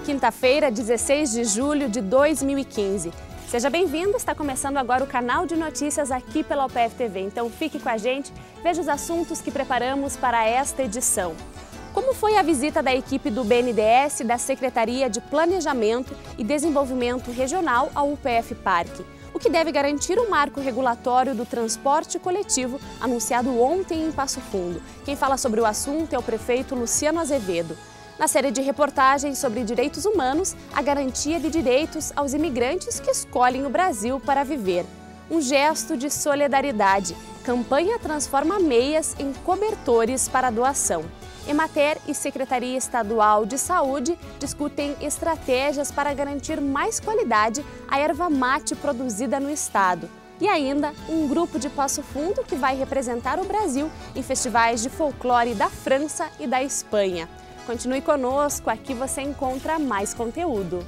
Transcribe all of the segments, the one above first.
Quinta-feira, 16 de julho de 2015. Seja bem-vindo, está começando agora o canal de notícias aqui pela UPF TV. Então fique com a gente, veja os assuntos que preparamos para esta edição. Como foi a visita da equipe do BNDES, da Secretaria de Planejamento e Desenvolvimento Regional ao UPF Parque? O que deve garantir o marco regulatório do transporte coletivo anunciado ontem em Passo Fundo. Quem fala sobre o assunto é o prefeito Luciano Azevedo. Na série de reportagens sobre direitos humanos, a garantia de direitos aos imigrantes que escolhem o Brasil para viver. Um gesto de solidariedade. Campanha transforma meias em cobertores para doação. Emater e Secretaria Estadual de Saúde discutem estratégias para garantir mais qualidade à erva mate produzida no estado. E ainda, um grupo de Passo Fundo que vai representar o Brasil em festivais de folclore da França e da Espanha. Continue conosco, aqui você encontra mais conteúdo.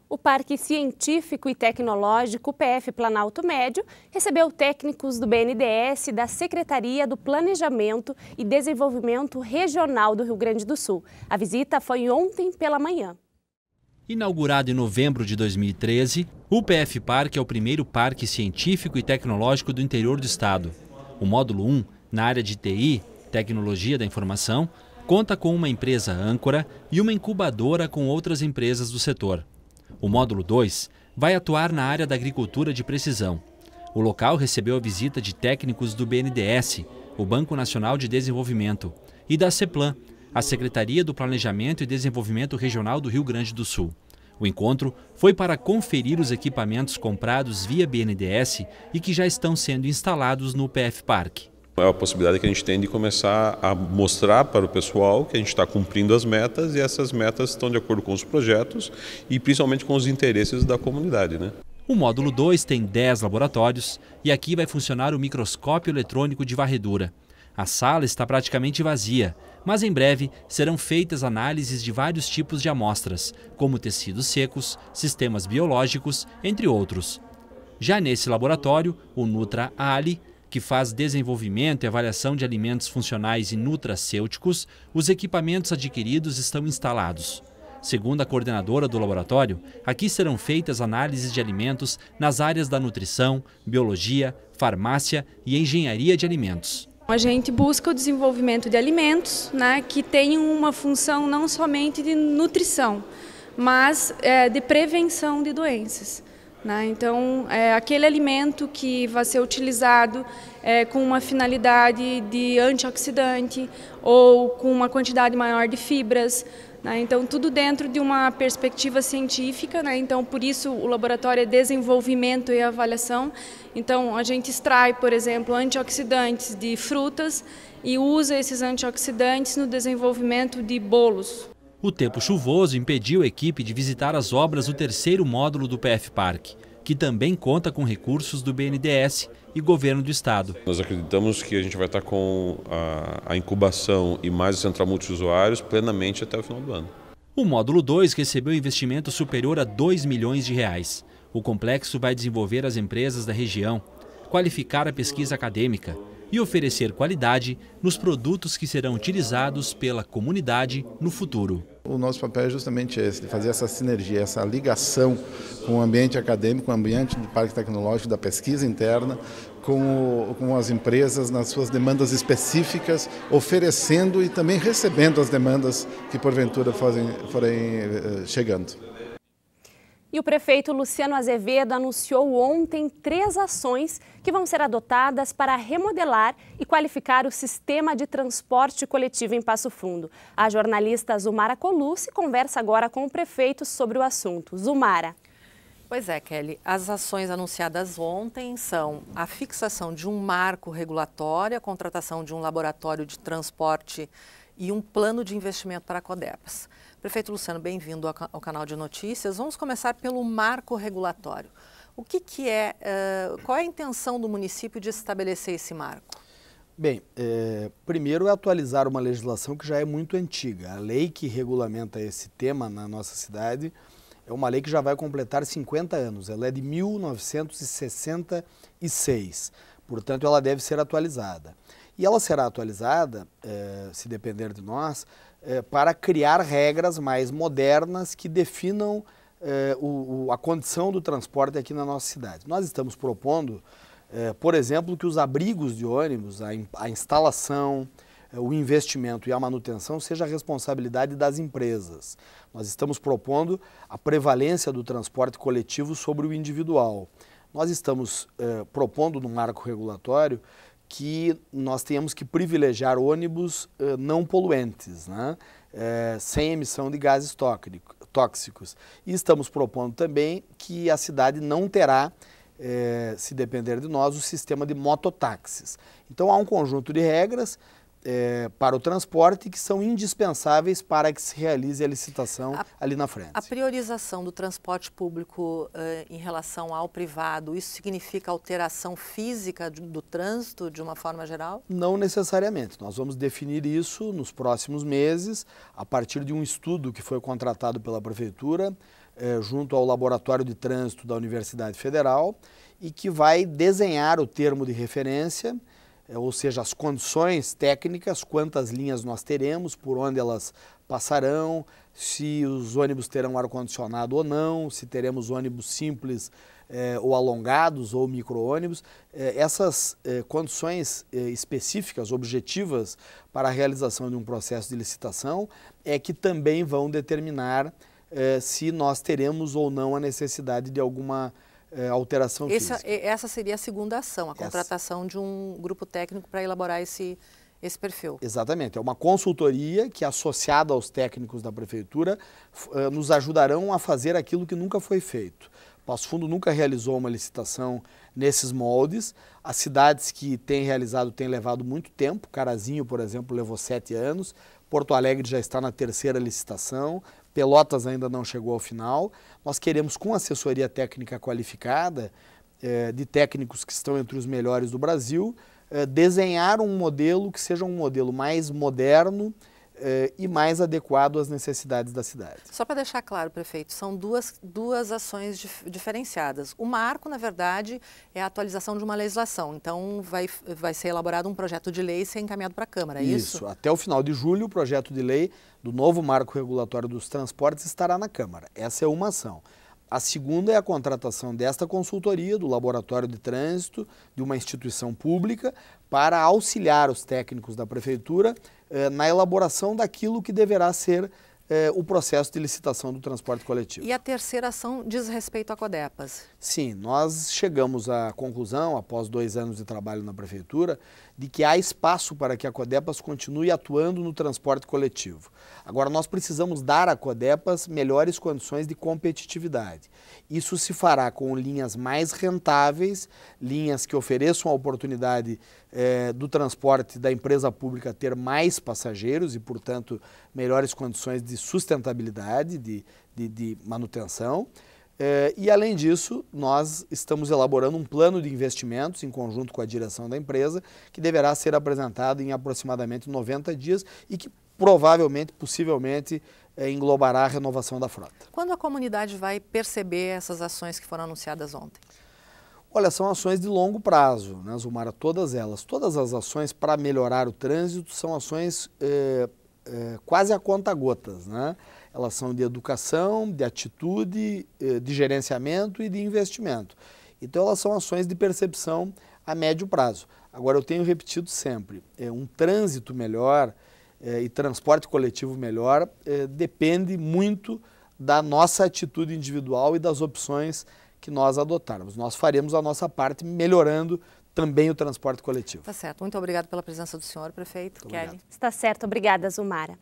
O Parque Científico e Tecnológico UPF Planalto Médio recebeu técnicos do BNDES e da Secretaria do Planejamento e Desenvolvimento Regional do Rio Grande do Sul. A visita foi ontem pela manhã. Inaugurado em novembro de 2013, o UPF Parque é o primeiro parque científico e tecnológico do interior do estado. O módulo 1, na área de TI, Tecnologia da Informação, conta com uma empresa âncora e uma incubadora com outras empresas do setor. O módulo 2 vai atuar na área da agricultura de precisão. O local recebeu a visita de técnicos do BNDES, o Banco Nacional de Desenvolvimento, e da CEPLAN, a Secretaria do Planejamento e Desenvolvimento Regional do Rio Grande do Sul. O encontro foi para conferir os equipamentos comprados via BNDES e que já estão sendo instalados no UPF Parque. É a possibilidade que a gente tem de começar a mostrar para o pessoal que a gente está cumprindo as metas e essas metas estão de acordo com os projetos e principalmente com os interesses da comunidade, né? O módulo 2 tem 10 laboratórios e aqui vai funcionar o microscópio eletrônico de varredura. A sala está praticamente vazia, mas em breve serão feitas análises de vários tipos de amostras, como tecidos secos, sistemas biológicos, entre outros. Já nesse laboratório, o Nutra-Ali, que faz desenvolvimento e avaliação de alimentos funcionais e nutracêuticos, os equipamentos adquiridos estão instalados. Segundo a coordenadora do laboratório, aqui serão feitas análises de alimentos nas áreas da nutrição, biologia, farmácia e engenharia de alimentos. A gente busca o desenvolvimento de alimentos, que tenham uma função não somente de nutrição, mas de prevenção de doenças. Então, aquele alimento que vai ser utilizado com uma finalidade de antioxidante ou com uma quantidade maior de fibras. Então, tudo dentro de uma perspectiva científica. Então, por isso, o laboratório é desenvolvimento e avaliação. Então, a gente extrai, por exemplo, antioxidantes de frutas e usa esses antioxidantes no desenvolvimento de bolos. O tempo chuvoso impediu a equipe de visitar as obras do terceiro módulo do UPF Parque, que também conta com recursos do BNDES e governo do estado. Nós acreditamos que a gente vai estar com a incubação e mais a central multiusuários plenamente até o final do ano. O módulo 2 recebeu investimento superior a R$2 milhões. O complexo vai desenvolver as empresas da região, qualificar a pesquisa acadêmica e oferecer qualidade nos produtos que serão utilizados pela comunidade no futuro. O nosso papel é justamente esse, de fazer essa sinergia, essa ligação com o ambiente acadêmico, com o ambiente do Parque Tecnológico, da pesquisa interna, com as empresas nas suas demandas específicas, oferecendo e também recebendo as demandas que porventura forem chegando. E o prefeito Luciano Azevedo anunciou ontem 3 ações que vão ser adotadas para remodelar e qualificar o sistema de transporte coletivo em Passo Fundo. A jornalista Zumara Colucci conversa agora com o prefeito sobre o assunto. Zumara. Pois é, Kelly. As ações anunciadas ontem são a fixação de um marco regulatório, a contratação de um laboratório de transporte e um plano de investimento para a Codepas. Prefeito Luciano, bem-vindo ao canal de notícias. Vamos começar pelo marco regulatório. Qual é a intenção do município de estabelecer esse marco? Bem, primeiro é atualizar uma legislação que já é muito antiga. A lei que regulamenta esse tema na nossa cidade é uma lei que já vai completar 50 anos. Ela é de 1966, portanto ela deve ser atualizada. E ela será atualizada, se depender de nós, para criar regras mais modernas que definam a condição do transporte aqui na nossa cidade. Nós estamos propondo, por exemplo, que os abrigos de ônibus, a instalação, o investimento e a manutenção seja a responsabilidade das empresas. Nós estamos propondo a prevalência do transporte coletivo sobre o individual. Nós estamos propondo no marco regulatório que nós tenhamos que privilegiar ônibus não poluentes, né? Sem emissão de gases tóxicos. E estamos propondo também que a cidade não terá, se depender de nós, o sistema de mototáxis. Então há um conjunto de regras para o transporte que são indispensáveis para que se realize a licitação ali na frente. A priorização do transporte público em relação ao privado, isso significa alteração física do trânsito de uma forma geral? Não necessariamente. Nós vamos definir isso nos próximos meses, a partir de um estudo que foi contratado pela Prefeitura, junto ao Laboratório de Trânsito da Universidade Federal, e que vai desenhar o termo de referência, ou seja, as condições técnicas, quantas linhas nós teremos, por onde elas passarão, se os ônibus terão ar-condicionado ou não, se teremos ônibus simples ou alongados ou micro-ônibus. Essas condições específicas, objetivas para a realização de um processo de licitação é que também vão determinar se nós teremos ou não a necessidade de alguma alteração física. Essa seria a segunda ação, a contratação de um grupo técnico para elaborar esse perfil. Exatamente, é uma consultoria que, associada aos técnicos da Prefeitura, nos ajudarão a fazer aquilo que nunca foi feito. Passo Fundo nunca realizou uma licitação nesses moldes. As cidades que têm realizado têm levado muito tempo. Carazinho, por exemplo, levou 7 anos. Porto Alegre já está na 3ª licitação. Pelotas ainda não chegou ao final. Nós queremos, com assessoria técnica qualificada, de técnicos que estão entre os melhores do Brasil, desenhar um modelo que seja um modelo mais moderno e mais adequado às necessidades da cidade. Só para deixar claro, prefeito, são duas ações diferenciadas. O marco, na verdade, é a atualização de uma legislação. Então, vai ser elaborado um projeto de lei e ser encaminhado para a Câmara, é isso? Isso. Até o final de julho, o projeto de lei do novo marco regulatório dos transportes estará na Câmara. Essa é uma ação. A segunda é a contratação desta consultoria, do Laboratório de Trânsito, de uma instituição pública, para auxiliar os técnicos da Prefeitura na elaboração daquilo que deverá ser o processo de licitação do transporte coletivo. E a terceira ação diz respeito à Codepas? Sim, nós chegamos à conclusão, após 2 anos de trabalho na Prefeitura, de que há espaço para que a Codepas continue atuando no transporte coletivo. Agora, nós precisamos dar à Codepas melhores condições de competitividade. Isso se fará com linhas mais rentáveis, linhas que ofereçam a oportunidade do transporte da empresa pública ter mais passageiros e, portanto, melhores condições de sustentabilidade, de manutenção. E, além disso, nós estamos elaborando um plano de investimentos em conjunto com a direção da empresa, que deverá ser apresentado em aproximadamente 90 dias e que provavelmente, possivelmente, englobará a renovação da frota. Quando a comunidade vai perceber essas ações que foram anunciadas ontem? Olha, são ações de longo prazo, né, Zumara? Todas elas. Todas as ações para melhorar o trânsito são ações quase a conta-gotas, né? Elas são de educação, de atitude, de gerenciamento e de investimento. Então, elas são ações de percepção a médio prazo. Agora, eu tenho repetido sempre, um trânsito melhor e transporte coletivo melhor depende muito da nossa atitude individual e das opções que nós adotarmos. Nós faremos a nossa parte melhorando também o transporte coletivo. Tá certo. Muito obrigado pela presença do senhor, prefeito. Kelly. Está certo. Obrigada, Zumara.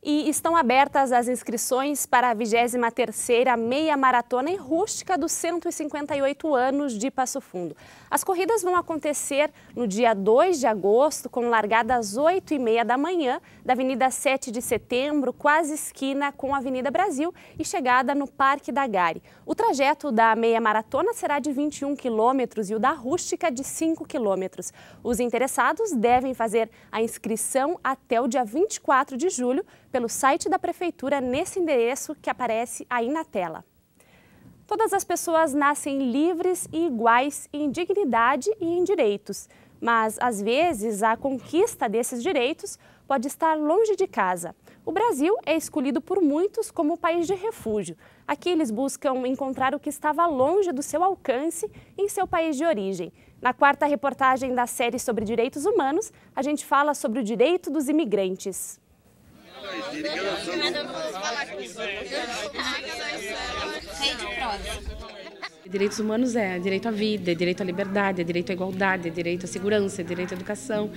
E estão abertas as inscrições para a 23ª Meia Maratona e Rústica dos 158 anos de Passo Fundo. As corridas vão acontecer no dia 2 de agosto, com largada às 8h30 da manhã, da Avenida 7 de Setembro, quase esquina com a Avenida Brasil, e chegada no Parque da Gari. O trajeto da Meia Maratona será de 21 quilômetros e o da Rústica de 5 quilômetros. Os interessados devem fazer a inscrição até o dia 24 de julho, pelo site da Prefeitura, nesse endereço que aparece aí na tela. Todas as pessoas nascem livres e iguais em dignidade e em direitos, mas às vezes a conquista desses direitos pode estar longe de casa. O Brasil é escolhido por muitos como país de refúgio. Aqui eles buscam encontrar o que estava longe do seu alcance em seu país de origem. Na 4ª reportagem da série sobre direitos humanos, a gente fala sobre o direito dos imigrantes. Direitos humanos é direito à vida, é direito à liberdade, é direito à igualdade, é direito à segurança, é direito à educação,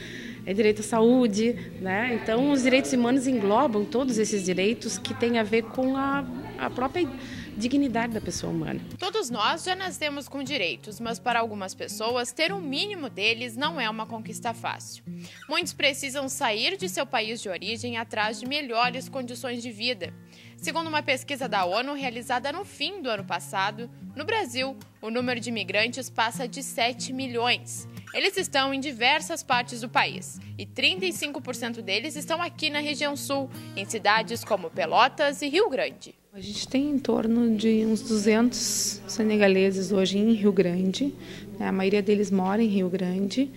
é direito à saúde, né? Então, os direitos humanos englobam todos esses direitos que têm a ver com a própria dignidade da pessoa humana. Todos nós já nascemos com direitos, mas para algumas pessoas, ter um mínimo deles não é uma conquista fácil. Muitos precisam sair de seu país de origem atrás de melhores condições de vida. Segundo uma pesquisa da ONU realizada no fim do ano passado, no Brasil, o número de imigrantes passa de 7 milhões. Eles estão em diversas partes do país e 35% deles estão aqui na região sul, em cidades como Pelotas e Rio Grande. A gente tem em torno de uns 200 senegaleses hoje em Rio Grande, né? A maioria deles mora em Rio Grande.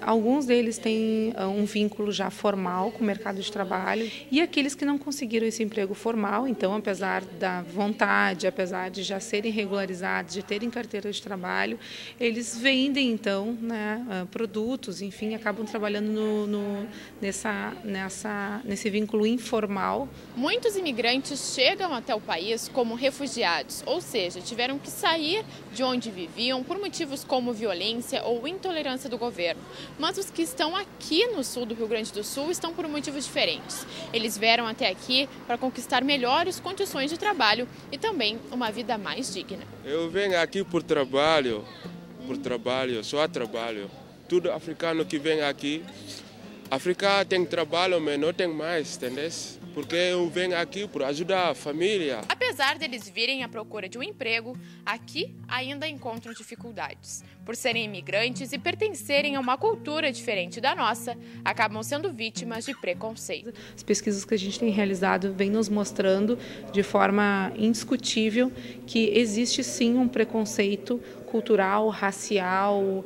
Alguns deles têm um vínculo já formal com o mercado de trabalho, e aqueles que não conseguiram esse emprego formal, então, apesar da vontade, apesar de já serem regularizados, de terem carteira de trabalho, eles vendem, então, né, produtos, enfim, acabam trabalhando nesse vínculo informal. Muitos imigrantes chegam até o país como refugiados, ou seja, tiveram que sair de onde viviam por motivos como violência ou intolerância do governo. Mas os que estão aqui no sul do Rio Grande do Sul estão por motivos diferentes. Eles vieram até aqui para conquistar melhores condições de trabalho e também uma vida mais digna. Eu venho aqui por trabalho, só trabalho. Todo africano que vem aqui, África tem trabalho, mas não tem mais, entendeu? Porque eu venho aqui para ajudar a família. Apesar deles virem à procura de um emprego, aqui ainda encontram dificuldades. Por serem imigrantes e pertencerem a uma cultura diferente da nossa, acabam sendo vítimas de preconceito. As pesquisas que a gente tem realizado vêm nos mostrando de forma indiscutível que existe sim um preconceito cultural, racial,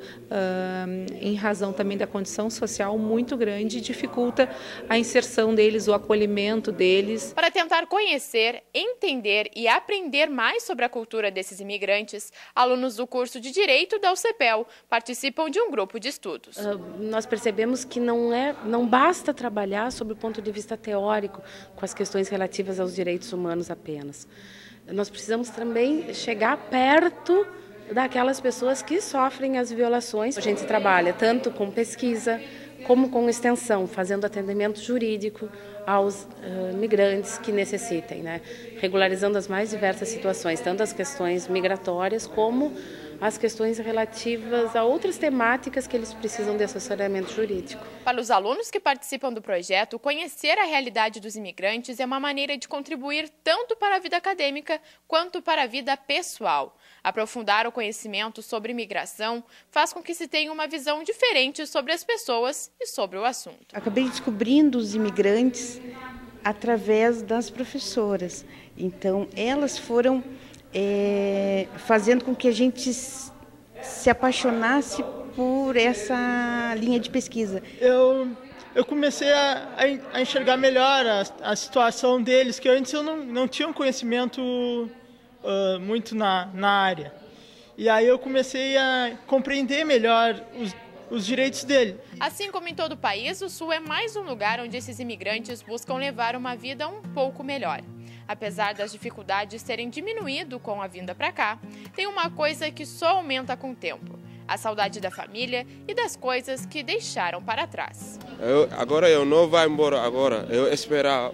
em razão também da condição social muito grande, dificulta a inserção deles, o acolhimento deles. Para tentar conhecer, entender e aprender mais sobre a cultura desses imigrantes, alunos do curso de Direito da UCPEL participam de um grupo de estudos. Nós percebemos que não basta trabalhar sob o ponto de vista teórico com as questões relativas aos direitos humanos apenas. Nós precisamos também chegar perto daquelas pessoas que sofrem as violações. A gente trabalha tanto com pesquisa como com extensão, fazendo atendimento jurídico aos migrantes que necessitem, né? Regularizando as mais diversas situações, tanto as questões migratórias como as questões relativas a outras temáticas que eles precisam de assessoramento jurídico. Para os alunos que participam do projeto, conhecer a realidade dos imigrantes é uma maneira de contribuir tanto para a vida acadêmica quanto para a vida pessoal. Aprofundar o conhecimento sobre imigração faz com que se tenha uma visão diferente sobre as pessoas e sobre o assunto. Acabei descobrindo os imigrantes através das professoras. Então, elas foram fazendo com que a gente se apaixonasse por essa linha de pesquisa. Eu comecei a enxergar melhor a situação deles, que antes eu não tinha um conhecimento muito na área. E aí eu comecei a compreender melhor os direitos dele. Assim como em todo o país, o Sul é mais um lugar onde esses imigrantes buscam levar uma vida um pouco melhor. Apesar das dificuldades terem diminuído com a vinda para cá, tem uma coisa que só aumenta com o tempo: a saudade da família e das coisas que deixaram para trás. Agora eu não vou embora agora, eu esperar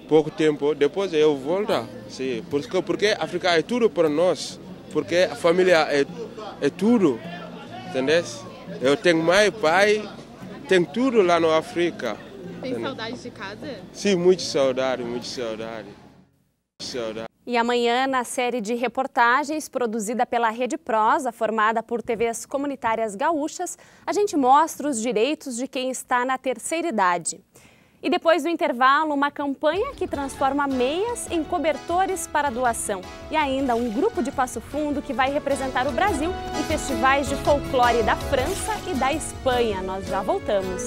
pouco tempo, depois eu volto. Sim, porque a África é tudo para nós, porque a família é tudo, entendeu? Eu tenho mãe, pai, tenho tudo lá na África. Tem saudade de casa? Sim, muita saudade, muita saudade. E amanhã, na série de reportagens produzida pela Rede Prosa, formada por TVs comunitárias gaúchas, a gente mostra os direitos de quem está na terceira idade. E depois do intervalo, uma campanha que transforma meias em cobertores para doação. E ainda um grupo de Passo Fundo que vai representar o Brasil em festivais de folclore da França e da Espanha. Nós já voltamos.